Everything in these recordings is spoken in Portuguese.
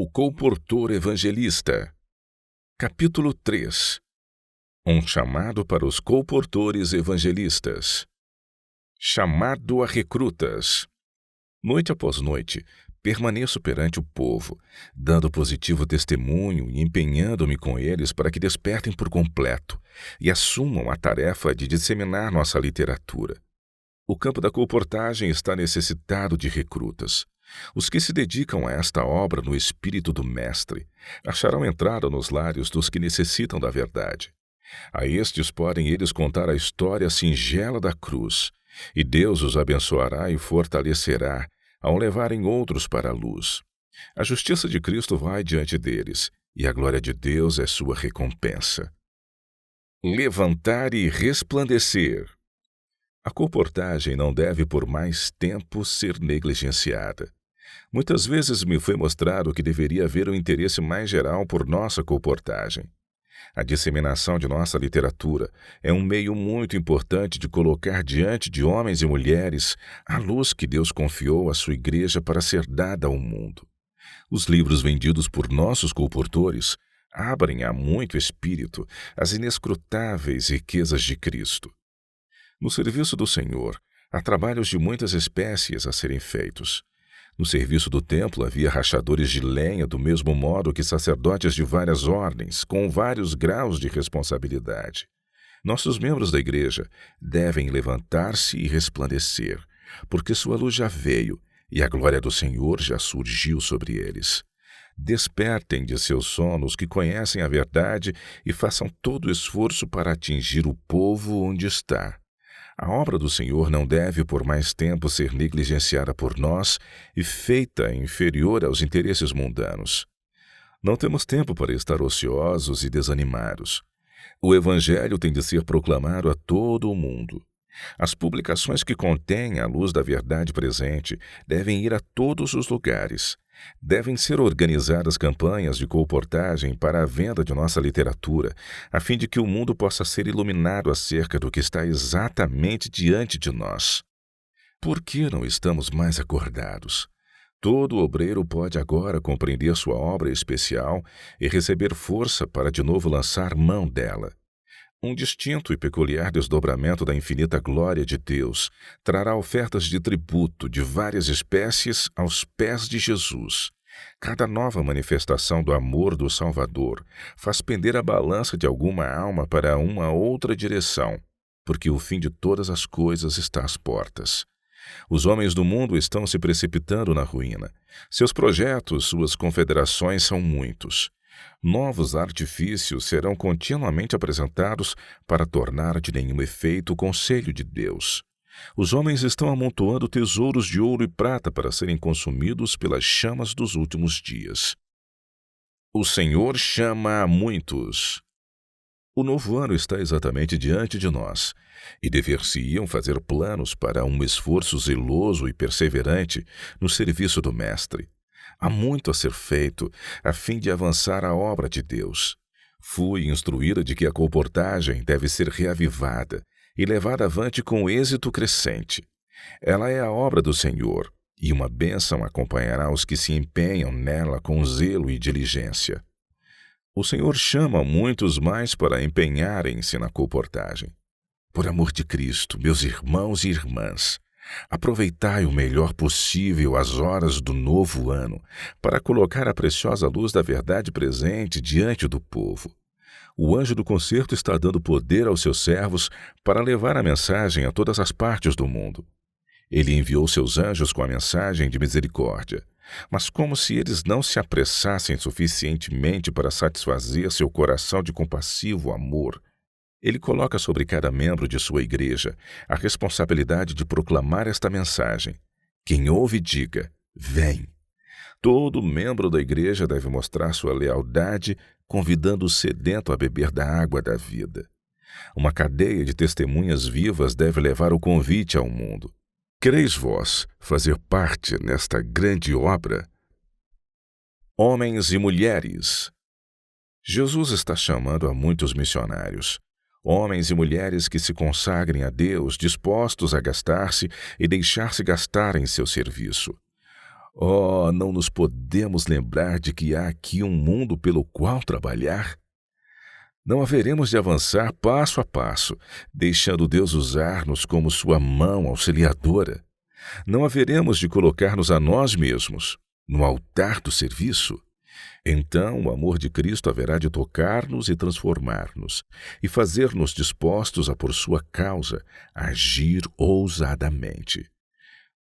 O colportor evangelista. Capítulo 3. Um chamado para os colportores evangelistas. Chamado a recrutas. Noite após noite, permaneço perante o povo, dando positivo testemunho e empenhando-me com eles para que despertem por completo e assumam a tarefa de disseminar nossa literatura. O campo da colportagem está necessitado de recrutas. Os que se dedicam a esta obra no espírito do Mestre acharão entrada nos lares dos que necessitam da verdade. A estes podem eles contar a história singela da cruz, e Deus os abençoará e fortalecerá ao levarem outros para a luz. A justiça de Cristo vai diante deles, e a glória de Deus é sua recompensa. Levantar e resplandecer. A colportagem não deve por mais tempo ser negligenciada. Muitas vezes me foi mostrado que deveria haver um interesse mais geral por nossa colportagem. A disseminação de nossa literatura é um meio muito importante de colocar diante de homens e mulheres a luz que Deus confiou à sua igreja para ser dada ao mundo. Os livros vendidos por nossos colportores abrem a muito espírito as inescrutáveis riquezas de Cristo. No serviço do Senhor, há trabalhos de muitas espécies a serem feitos. No serviço do templo havia rachadores de lenha do mesmo modo que sacerdotes de várias ordens, com vários graus de responsabilidade. Nossos membros da igreja devem levantar-se e resplandecer, porque sua luz já veio e a glória do Senhor já surgiu sobre eles. Despertem de seus sonos que conhecem a verdade e façam todo o esforço para atingir o povo onde está. A obra do Senhor não deve por mais tempo ser negligenciada por nós e feita inferior aos interesses mundanos. Não temos tempo para estar ociosos e desanimados. O Evangelho tem de ser proclamado a todo o mundo. As publicações que contêm a luz da verdade presente devem ir a todos os lugares. Devem ser organizadas campanhas de colportagem para a venda de nossa literatura, a fim de que o mundo possa ser iluminado acerca do que está exatamente diante de nós. Por que não estamos mais acordados? Todo obreiro pode agora compreender sua obra especial e receber força para de novo lançar mão dela. Um distinto e peculiar desdobramento da infinita glória de Deus trará ofertas de tributo de várias espécies aos pés de Jesus. Cada nova manifestação do amor do Salvador faz pender a balança de alguma alma para uma outra direção, porque o fim de todas as coisas está às portas. Os homens do mundo estão se precipitando na ruína. Seus projetos, suas confederações são muitos. Novos artifícios serão continuamente apresentados para tornar de nenhum efeito o conselho de Deus. Os homens estão amontoando tesouros de ouro e prata para serem consumidos pelas chamas dos últimos dias. O Senhor chama a muitos. O novo ano está exatamente diante de nós, e dever-se-iam fazer planos para um esforço zeloso e perseverante no serviço do Mestre. Há muito a ser feito a fim de avançar a obra de Deus. Fui instruída de que a colportagem deve ser reavivada e levada avante com êxito crescente. Ela é a obra do Senhor, e uma bênção acompanhará os que se empenham nela com zelo e diligência. O Senhor chama muitos mais para empenharem-se na colportagem. Por amor de Cristo, meus irmãos e irmãs, aproveitai o melhor possível as horas do novo ano para colocar a preciosa luz da verdade presente diante do povo. O anjo do concerto está dando poder aos seus servos para levar a mensagem a todas as partes do mundo. Ele enviou seus anjos com a mensagem de misericórdia, mas como se eles não se apressassem suficientemente para satisfazer seu coração de compassivo amor, ele coloca sobre cada membro de sua igreja a responsabilidade de proclamar esta mensagem. Quem ouve, diga, vem. Todo membro da igreja deve mostrar sua lealdade, convidando o sedento a beber da água da vida. Uma cadeia de testemunhas vivas deve levar o convite ao mundo. Quereis vós fazer parte nesta grande obra? Homens e mulheres. Jesus está chamando a muitos missionários. Homens e mulheres que se consagrem a Deus, dispostos a gastar-se e deixar-se gastar em seu serviço. Oh, não nos podemos lembrar de que há aqui um mundo pelo qual trabalhar? Não haveremos de avançar passo a passo, deixando Deus usar-nos como sua mão auxiliadora. Não haveremos de colocar-nos a nós mesmos no altar do serviço. Então o amor de Cristo haverá de tocar-nos e transformar-nos, e fazer-nos dispostos a, por sua causa, agir ousadamente.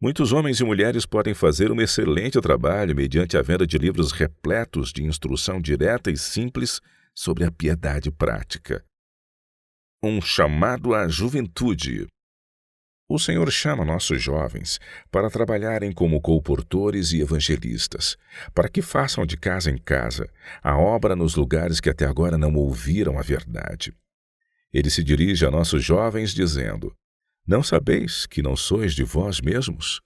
Muitos homens e mulheres podem fazer um excelente trabalho mediante a venda de livros repletos de instrução direta e simples sobre a piedade prática. Um chamado à juventude. O Senhor chama nossos jovens para trabalharem como colportores e evangelistas, para que façam de casa em casa a obra nos lugares que até agora não ouviram a verdade. Ele se dirige a nossos jovens dizendo: Não sabeis que não sois de vós mesmos?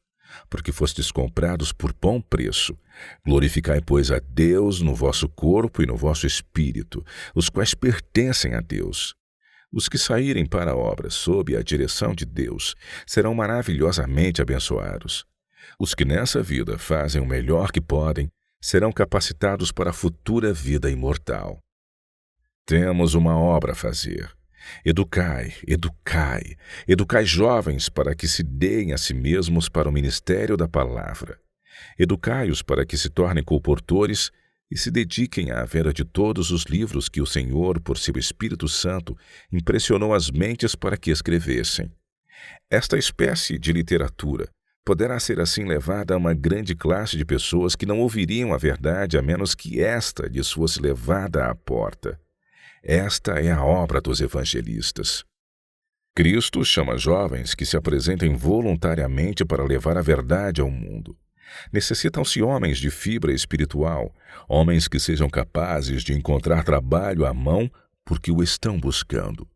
Porque fostes comprados por bom preço. Glorificai, pois, a Deus no vosso corpo e no vosso espírito, os quais pertencem a Deus. Os que saírem para a obra sob a direção de Deus serão maravilhosamente abençoados. Os que nessa vida fazem o melhor que podem serão capacitados para a futura vida imortal. Temos uma obra a fazer. Educai, educai, educai jovens para que se deem a si mesmos para o ministério da palavra. Educai-os para que se tornem colportores e se dediquem à venda de todos os livros que o Senhor, por seu Espírito Santo, impressionou as mentes para que escrevessem. Esta espécie de literatura poderá ser assim levada a uma grande classe de pessoas que não ouviriam a verdade a menos que esta lhes fosse levada à porta. Esta é a obra dos evangelistas. Cristo chama jovens que se apresentem voluntariamente para levar a verdade ao mundo. Necessitam-se homens de fibra espiritual, homens que sejam capazes de encontrar trabalho à mão porque o estão buscando.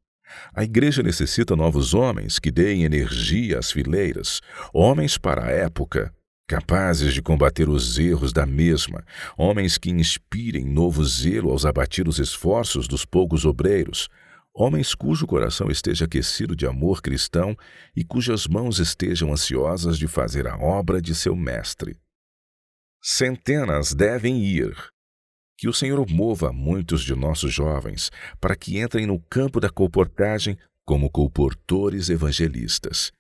A igreja necessita novos homens que deem energia às fileiras, homens para a época, capazes de combater os erros da mesma, homens que inspirem novo zelo aos abatidos esforços dos poucos obreiros, homens cujo coração esteja aquecido de amor cristão e cujas mãos estejam ansiosas de fazer a obra de seu mestre. Centenas devem ir. Que o Senhor mova muitos de nossos jovens para que entrem no campo da colportagem como colportores evangelistas.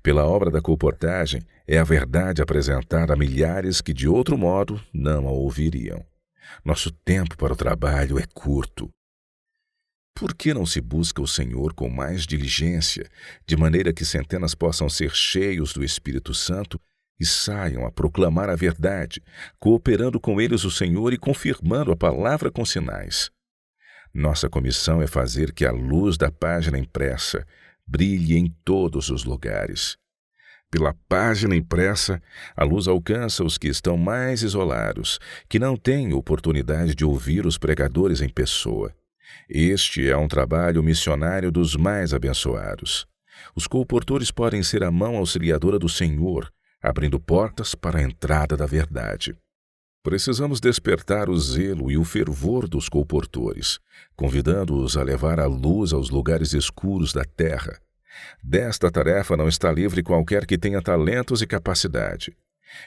Pela obra da colportagem é a verdade apresentada a milhares que de outro modo não a ouviriam. Nosso tempo para o trabalho é curto. Por que não se busca o Senhor com mais diligência, de maneira que centenas possam ser cheios do Espírito Santo e saiam a proclamar a verdade, cooperando com eles o Senhor e confirmando a palavra com sinais? Nossa comissão é fazer que a luz da página impressa brilhe em todos os lugares. Pela página impressa, a luz alcança os que estão mais isolados, que não têm oportunidade de ouvir os pregadores em pessoa. Este é um trabalho missionário dos mais abençoados. Os colportores podem ser a mão auxiliadora do Senhor, abrindo portas para a entrada da verdade. Precisamos despertar o zelo e o fervor dos colportores, convidando-os a levar a luz aos lugares escuros da terra. Desta tarefa não está livre qualquer que tenha talentos e capacidade.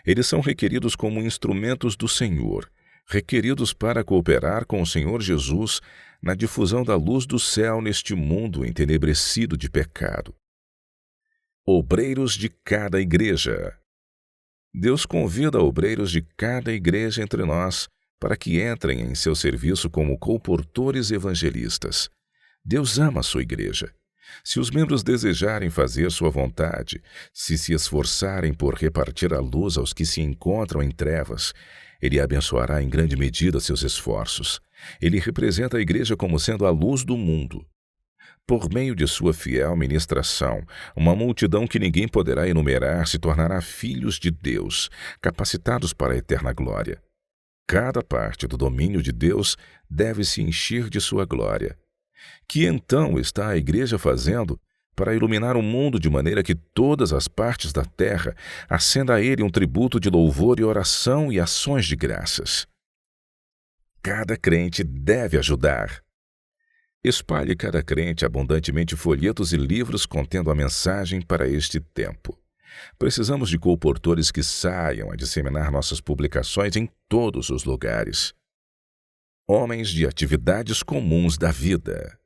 Eles são requeridos como instrumentos do Senhor, requeridos para cooperar com o Senhor Jesus na difusão da luz do céu neste mundo entenebrecido de pecado. Obreiros de cada igreja. Deus convida obreiros de cada igreja entre nós para que entrem em seu serviço como colportores evangelistas. Deus ama a sua igreja. Se os membros desejarem fazer sua vontade, se esforçarem por repartir a luz aos que se encontram em trevas, Ele abençoará em grande medida seus esforços. Ele representa a igreja como sendo a luz do mundo. Por meio de sua fiel ministração, uma multidão que ninguém poderá enumerar se tornará filhos de Deus, capacitados para a eterna glória. Cada parte do domínio de Deus deve se encher de sua glória. Que então está a igreja fazendo para iluminar o mundo de maneira que todas as partes da terra acenda a Ele um tributo de louvor e oração e ações de graças? Cada crente deve ajudar. Espalhe cada crente abundantemente folhetos e livros contendo a mensagem para este tempo. Precisamos de colportores que saiam a disseminar nossas publicações em todos os lugares. Homens de atividades comuns da vida.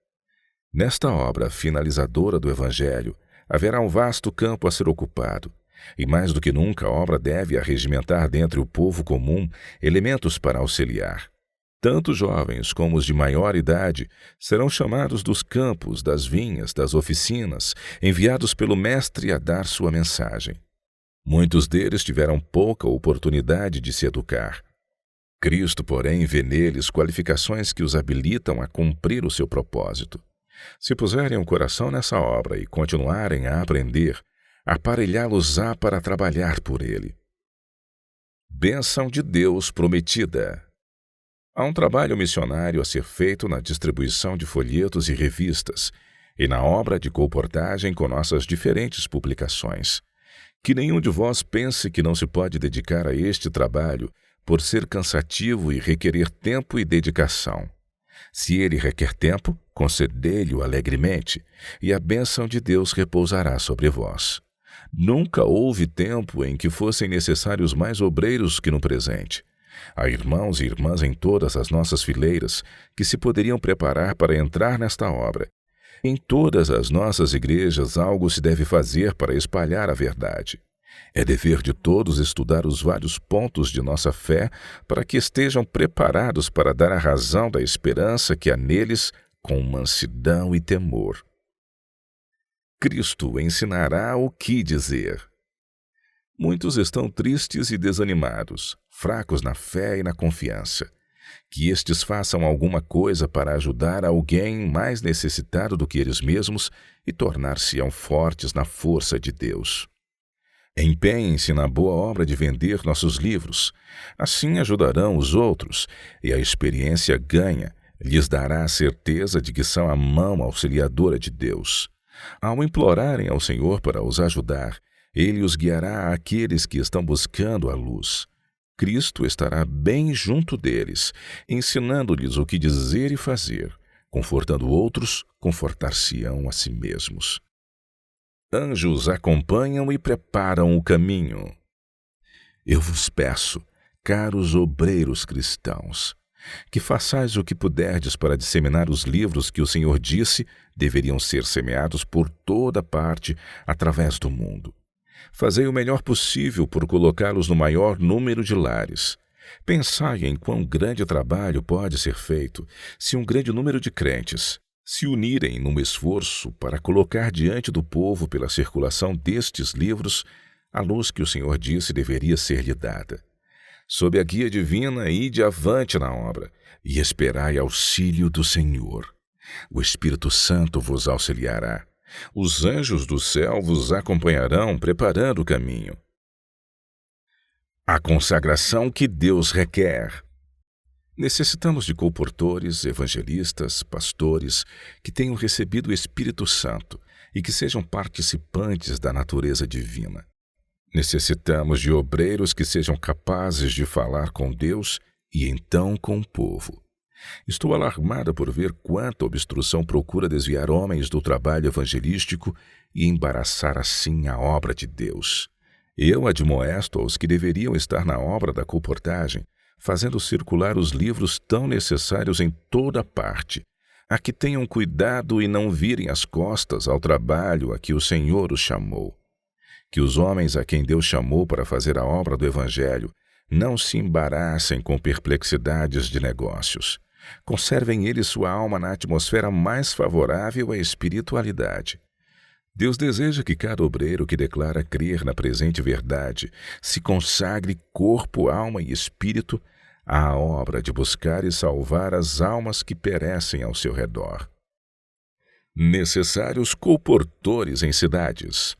Nesta obra finalizadora do Evangelho, haverá um vasto campo a ser ocupado, e mais do que nunca a obra deve arregimentar dentre o povo comum elementos para auxiliar. Tanto jovens como os de maior idade serão chamados dos campos, das vinhas, das oficinas, enviados pelo Mestre a dar sua mensagem. Muitos deles tiveram pouca oportunidade de se educar. Cristo, porém, vê neles qualificações que os habilitam a cumprir o seu propósito. Se puserem o coração nessa obra e continuarem a aprender, aparelhá-los-á para trabalhar por ele. Bênção de Deus prometida. Há um trabalho missionário a ser feito na distribuição de folhetos e revistas e na obra de colportagem com nossas diferentes publicações. Que nenhum de vós pense que não se pode dedicar a este trabalho por ser cansativo e requerer tempo e dedicação. Se ele requer tempo, concedei-lhe-o alegremente, e a bênção de Deus repousará sobre vós. Nunca houve tempo em que fossem necessários mais obreiros que no presente. Há irmãos e irmãs em todas as nossas fileiras que se poderiam preparar para entrar nesta obra. Em todas as nossas igrejas algo se deve fazer para espalhar a verdade. É dever de todos estudar os vários pontos de nossa fé para que estejam preparados para dar a razão da esperança que há neles com mansidão e temor. Cristo ensinará o que dizer. Muitos estão tristes e desanimados, fracos na fé e na confiança. Que estes façam alguma coisa para ajudar alguém mais necessitado do que eles mesmos e tornar-se-ão fortes na força de Deus. Empenhem-se na boa obra de vender nossos livros. Assim ajudarão os outros, e a experiência ganha lhes dará a certeza de que são a mão auxiliadora de Deus. Ao implorarem ao Senhor para os ajudar, Ele os guiará àqueles que estão buscando a luz. Cristo estará bem junto deles, ensinando-lhes o que dizer e fazer. Confortando outros, confortar-se-ão a si mesmos. Anjos acompanham e preparam o caminho. Eu vos peço, caros obreiros cristãos, que façais o que puderdes para disseminar os livros que o Senhor disse deveriam ser semeados por toda parte através do mundo. Fazei o melhor possível por colocá-los no maior número de lares. Pensai em quão grande trabalho pode ser feito se um grande número de crentes se unirem num esforço para colocar diante do povo, pela circulação destes livros, a luz que o Senhor disse deveria ser-lhe dada. Sob a guia divina, ide avante na obra e esperai auxílio do Senhor. O Espírito Santo vos auxiliará. Os anjos do céu vos acompanharão, preparando o caminho. A consagração que Deus requer. Necessitamos de colportores, evangelistas, pastores que tenham recebido o Espírito Santo e que sejam participantes da natureza divina. Necessitamos de obreiros que sejam capazes de falar com Deus e então com o povo. Estou alarmada por ver quanta obstrução procura desviar homens do trabalho evangelístico e embaraçar assim a obra de Deus. Eu admoesto aos que deveriam estar na obra da colportagem, fazendo circular os livros tão necessários em toda parte, a que tenham cuidado e não virem as costas ao trabalho a que o Senhor os chamou. Que os homens a quem Deus chamou para fazer a obra do Evangelho não se embaraçem com perplexidades de negócios. Conservem eles sua alma na atmosfera mais favorável à espiritualidade. Deus deseja que cada obreiro que declara crer na presente verdade se consagre corpo, alma e espírito à obra de buscar e salvar as almas que perecem ao seu redor. Necessários colportores em cidades.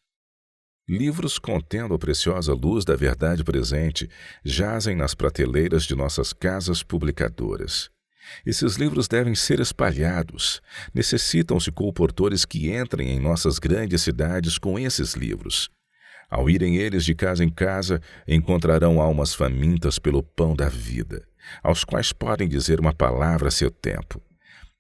Livros contendo a preciosa luz da verdade presente jazem nas prateleiras de nossas casas publicadoras. Esses livros devem ser espalhados. Necessitam-se colportores que entrem em nossas grandes cidades com esses livros. Ao irem eles de casa em casa, encontrarão almas famintas pelo pão da vida, aos quais podem dizer uma palavra a seu tempo.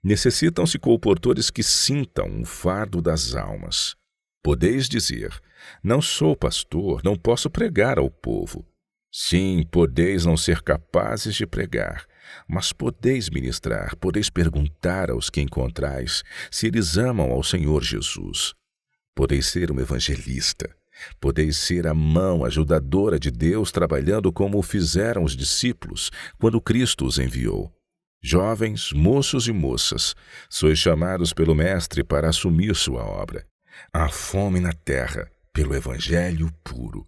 Necessitam-se colportores que sintam o fardo das almas. Podeis dizer: não sou pastor, não posso pregar ao povo. Sim, podeis não ser capazes de pregar, mas podeis ministrar, podeis perguntar aos que encontrais se eles amam ao Senhor Jesus. Podeis ser um evangelista, podeis ser a mão ajudadora de Deus trabalhando como o fizeram os discípulos quando Cristo os enviou. Jovens, moços e moças, sois chamados pelo Mestre para assumir sua obra. Há fome na terra pelo Evangelho puro.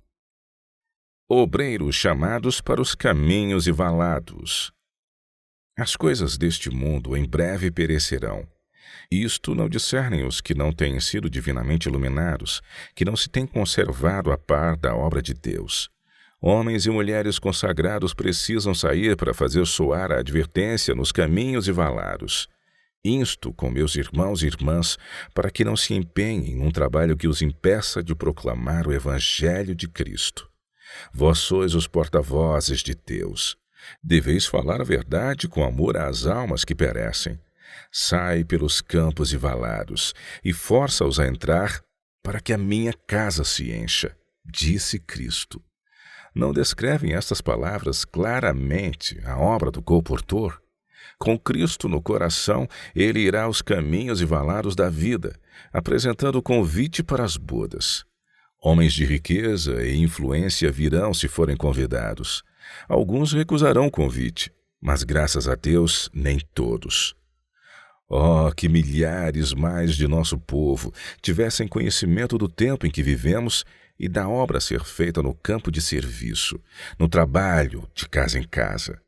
Obreiros chamados para os caminhos e valados. As coisas deste mundo em breve perecerão. Isto não discernem os que não têm sido divinamente iluminados, que não se têm conservado a par da obra de Deus. Homens e mulheres consagrados precisam sair para fazer soar a advertência nos caminhos e valados. Insto com meus irmãos e irmãs para que não se empenhem num trabalho que os impeça de proclamar o Evangelho de Cristo. Vós sois os porta-vozes de Deus. Deveis falar a verdade com amor às almas que perecem. Sai pelos campos e valados e força-os a entrar para que a minha casa se encha, disse Cristo. Não descrevem estas palavras claramente a obra do colportor? Com Cristo no coração, ele irá aos caminhos e valados da vida, apresentando o convite para as bodas. Homens de riqueza e influência virão se forem convidados. Alguns recusarão o convite, mas graças a Deus, nem todos. Oh, que milhares mais de nosso povo tivessem conhecimento do tempo em que vivemos e da obra a ser feita no campo de serviço, no trabalho, de casa em casa.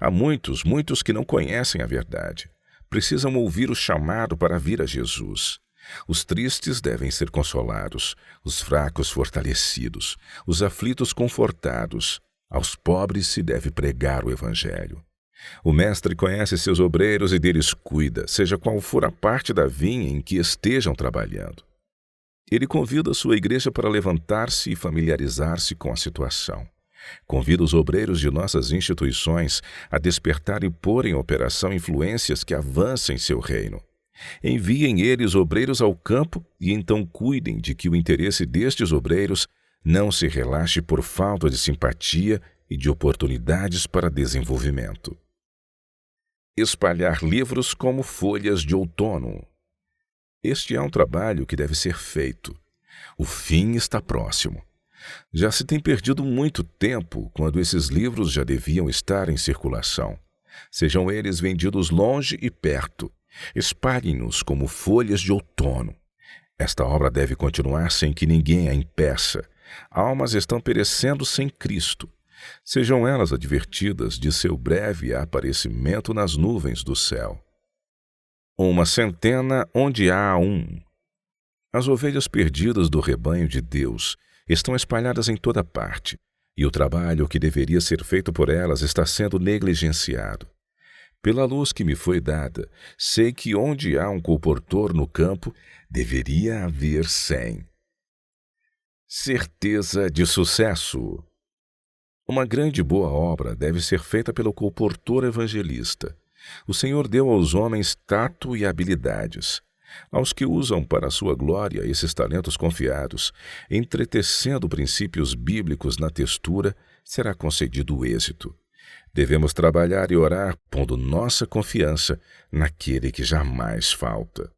Há muitos que não conhecem a verdade. Precisam ouvir o chamado para vir a Jesus. Os tristes devem ser consolados, os fracos fortalecidos, os aflitos confortados. Aos pobres se deve pregar o Evangelho. O Mestre conhece seus obreiros e deles cuida, seja qual for a parte da vinha em que estejam trabalhando. Ele convida a sua igreja para levantar-se e familiarizar-se com a situação. Convida os obreiros de nossas instituições a despertar e pôr em operação influências que avancem seu reino. Enviem eles obreiros ao campo e então cuidem de que o interesse destes obreiros não se relaxe por falta de simpatia e de oportunidades para desenvolvimento. Espalhar livros como folhas de outono. Este é um trabalho que deve ser feito. O fim está próximo. Já se tem perdido muito tempo quando esses livros já deviam estar em circulação. Sejam eles vendidos longe e perto. Espalhem-nos como folhas de outono. Esta obra deve continuar sem que ninguém a impeça. Almas estão perecendo sem Cristo. Sejam elas advertidas de seu breve aparecimento nas nuvens do céu. Uma centena onde há um. As ovelhas perdidas do rebanho de Deus estão espalhadas em toda parte, e o trabalho que deveria ser feito por elas está sendo negligenciado. Pela luz que me foi dada, sei que onde há um colportor no campo, deveria haver 100. Certeza de sucesso. Uma grande e boa obra deve ser feita pelo colportor evangelista. O Senhor deu aos homens tato e habilidades. Aos que usam para a sua glória esses talentos confiados, entretecendo princípios bíblicos na textura, será concedido o êxito. Devemos trabalhar e orar, pondo nossa confiança naquele que jamais falta.